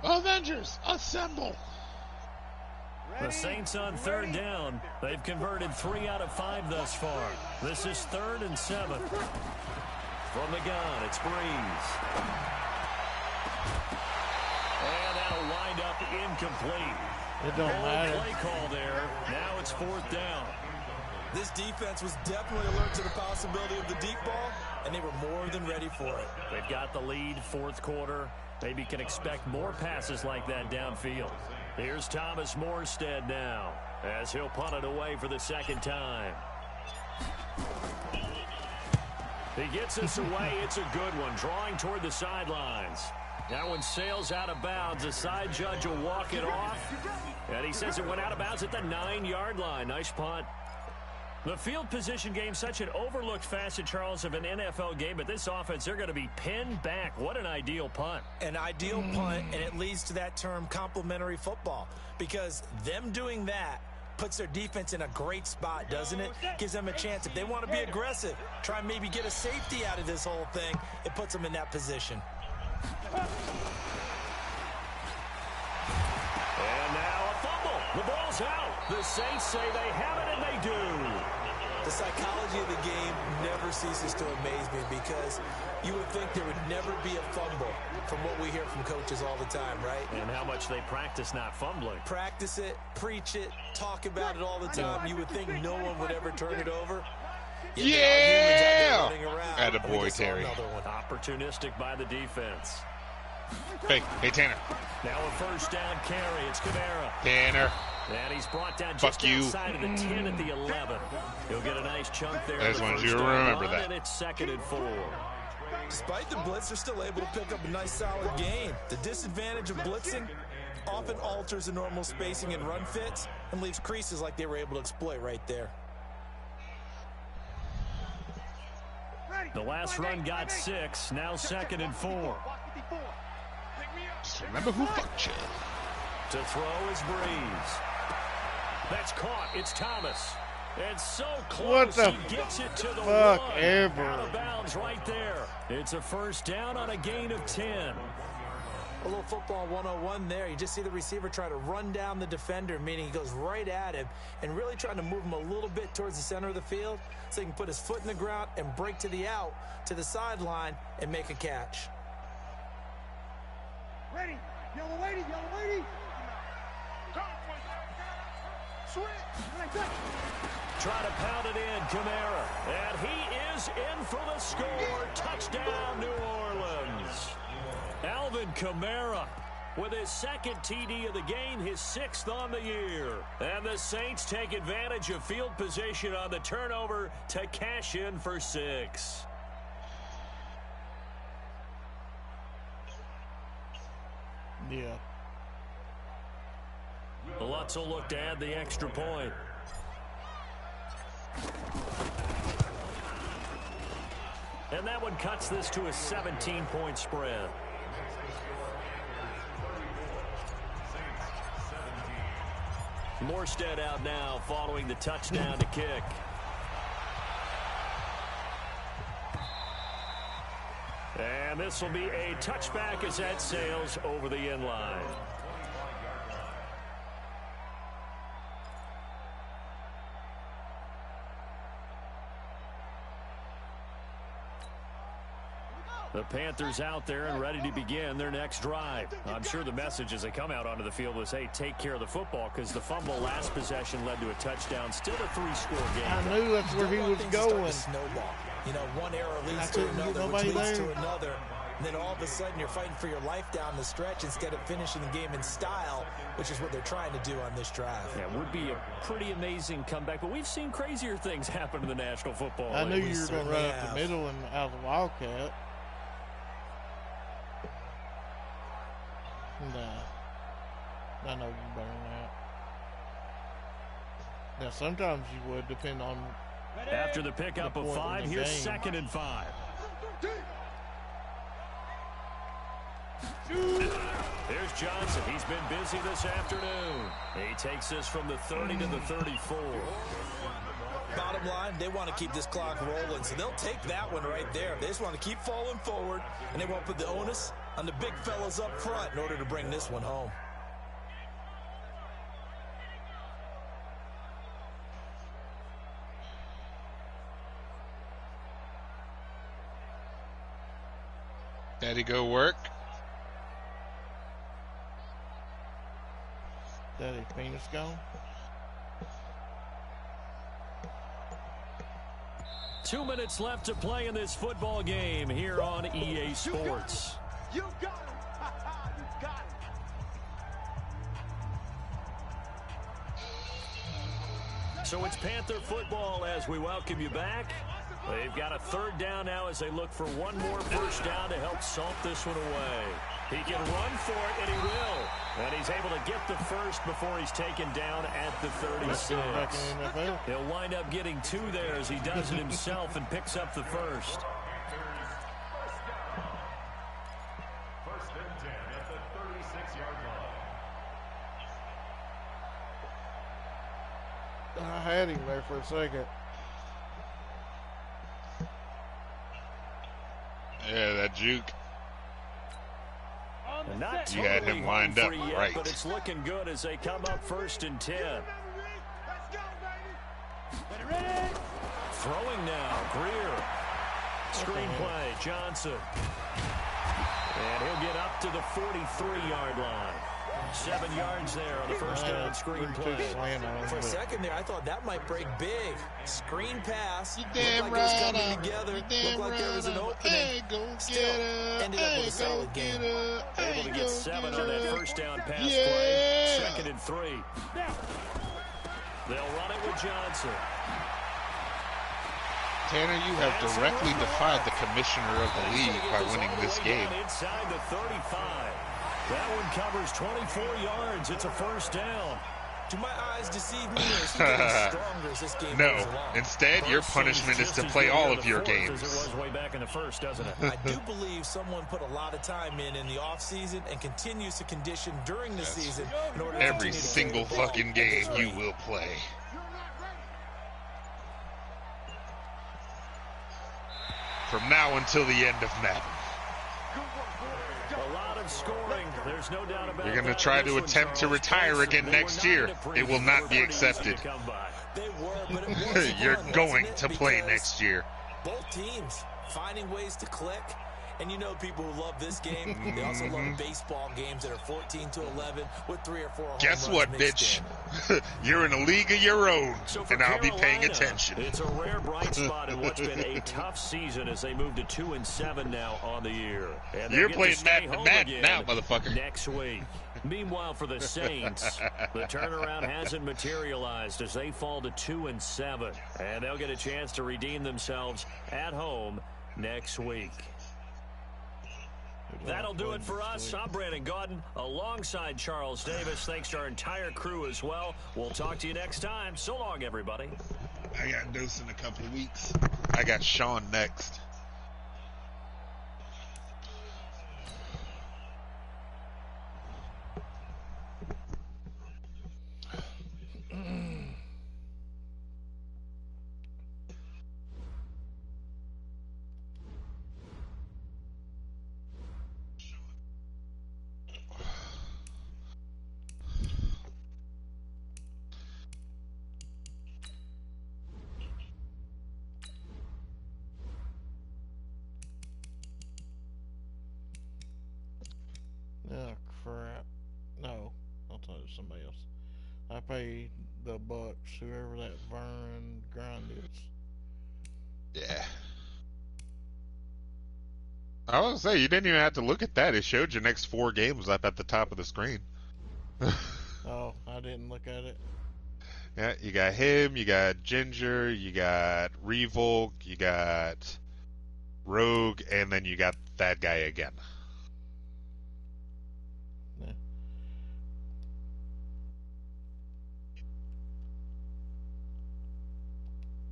Avengers, assemble! The Saints on 3rd down. They've converted 3 out of 5 thus far. This is 3rd and 7. From the gun, it's Breeze. And that'll wind up incomplete. It don't matter. Play call there. Now it's 4th down. This defense was definitely alert to the possibility of the deep ball, and they were more than ready for it. They've got the lead, fourth quarter. Maybe can expect more passes like that downfield. Here's Thomas Morstead now, as he'll punt it away for the second time. He gets this away. It's a good one, drawing toward the sidelines. That one sails out of bounds. The side judge will walk it off, and he says it went out of bounds at the 9-yard line. Nice punt. The field position game, such an overlooked facet, Charles, of an NFL game, but this offense, they're going to be pinned back. What an ideal punt. An ideal punt, and it leads to that term complementary football, because them doing that puts their defense in a great spot, doesn't it? Gives them a chance. If they want to be aggressive, try and maybe get a safety out of this whole thing, it puts them in that position. And now a fumble. The ball's out. The Saints say they have it, and they do. The psychology of the game never ceases to amaze me, because you would think there would never be a fumble from what we hear from coaches all the time, right? And how much they practice not fumbling. Practice it, preach it, talk about it all the time. You would think no one would ever turn it over. Yeah! Attaboy, Terry. Opportunistic by the defense. Hey, Tanner. Now a first down carry. It's Kamara. Tanner. And he's brought down just outside of the 10 at the 11. He'll get a nice chunk there. I just wanted you to remember that. And it's 2nd and 4. Despite the blitz, they're still able to pick up a nice, solid gain. The disadvantage of blitzing often alters the normal spacing and run fits and leaves creases like they were able to exploit right there. The last run got 6. Now 2nd and 4. Just remember who fucked you. To throw is Breeze. That's caught. It's Thomas. And so close. He gets it to the fuck 1. ever. Out of bounds right there. It's a first down on a gain of 10. A little football 101 there. You just see the receiver try to run down the defender, meaning he goes right at him and really trying to move him a little bit towards the center of the field so he can put his foot in the ground and break to the out, to the sideline, and make a catch. Ready. Yellow lady, yellow lady. Try to pound it in, Kamara. And he is in for the score. Touchdown, New Orleans. Alvin Kamara with his 2nd TD of the game, his 6th on the year. And the Saints take advantage of field position on the turnover to cash in for 6. Yeah. Lutz will look to add the extra point. And that one cuts this to a 17-point spread. Morstead out now following the touchdown to kick. And this will be a touchback as that sails over the end line. The Panthers out there and ready to begin their next drive. I'm sure the message as they come out onto the field was, hey, take care of the football, because the fumble last possession led to a touchdown. Still a 3-score game. I knew that's where he was going. Snowball. You know, one error leads to another, which leads to another. And then all of a sudden you're fighting for your life down the stretch instead of finishing the game in style, which is what they're trying to do on this drive. Yeah, it would be a pretty amazing comeback, but we've seen crazier things happen in the National Football League. I knew you were going to run up the middle and out of the Wildcat. Nah, I know you better than that. Now, sometimes you would, depend on. After the pickup of 5, here's game. 2nd and 5. Here's Johnson. He's been busy this afternoon. He takes this from the 30 to the 34. Bottom line, they want to keep this clock rolling, so they'll take that one right there. They just want to keep falling forward, and they won't put the onus on the big fellas up front in order to bring this one home. Daddy go work. Daddy penis gone. 2 minutes left to play in this football game here on EA Sports. You got it. You got it. So it's Panther football as we welcome you back. They've got a third down now as they look for one more first down to help salt this one away. He can run for it, and he will. And he's able to get the first before he's taken down at the 36. He'll wind up getting 2 there as he does it himself and picks up the first. First and 10 at the 36-yard line. I had him there for a second. Yeah, that juke. And not You had him lined up yet, right. but it's looking good as they come up first and 10. Let's go, baby. Ready? Throwing now, Greer. Screenplay, Johnson. And he'll get up to the 43-yard line. 7 yards there on the first down screen play. For a second there, I thought that might break big. Screen pass. You damn Looked like it was right. coming together. You damn Looked like there was an right. opening. Hey, go Still get it. ended up with a solid game. Able to get 7 on that first down pass play. Yeah. 2nd and 3. They'll run it with Johnson. Tanner, you have directly defied the commissioner of the league by winning this game. Inside the 35. That one covers 24 yards. It's a first down. Do my eyes deceive me, or is he getting stronger as this game No, goes along? instead, your punishment is to play all of your games. As it was way back in the first, doesn't it? I do believe someone put a lot of time in the offseason and continues to condition during the season in order to Every continue to single carry the ball fucking at game this you rate. will play. From now until the end of Madden. A lot of scoring. There's no doubt about it. You're going to try to attempt to retire again next year. It will not be accepted. They were, but it was You're fun, going wasn't it? to play Because next year. both teams finding ways to click. And you know people who love this game, they also love baseball games that are 14-11 with 3 or 4 home Guess runs what, mixed bitch? in. You're in a league of your own, So for and I'll be paying Carolina, attention. It's a rare bright spot in what's been a tough season as they move to 2-7 now on the year. And You're get to playing stay Madden home Madden again now, motherfucker. next week. Meanwhile, for the Saints, the turnaround hasn't materialized as they fall to 2-7, and they'll get a chance to redeem themselves at home next week. That'll do it for us. I'm Brandon Gaudin alongside Charles Davis. Thanks to our entire crew as well. We'll talk to you next time. So long, everybody. I got Dose in a couple of weeks. I got Sean next. Oh, crap. No, I'll tell you somebody else. I paid the bucks, whoever that Vern Grind is. Yeah. I was gonna say, you didn't even have to look at that. It showed your next 4 games up at the top of the screen. Oh, I didn't look at it. Yeah, you got him, you got Ginger, you got Revolk, you got Rogue, and then you got that guy again.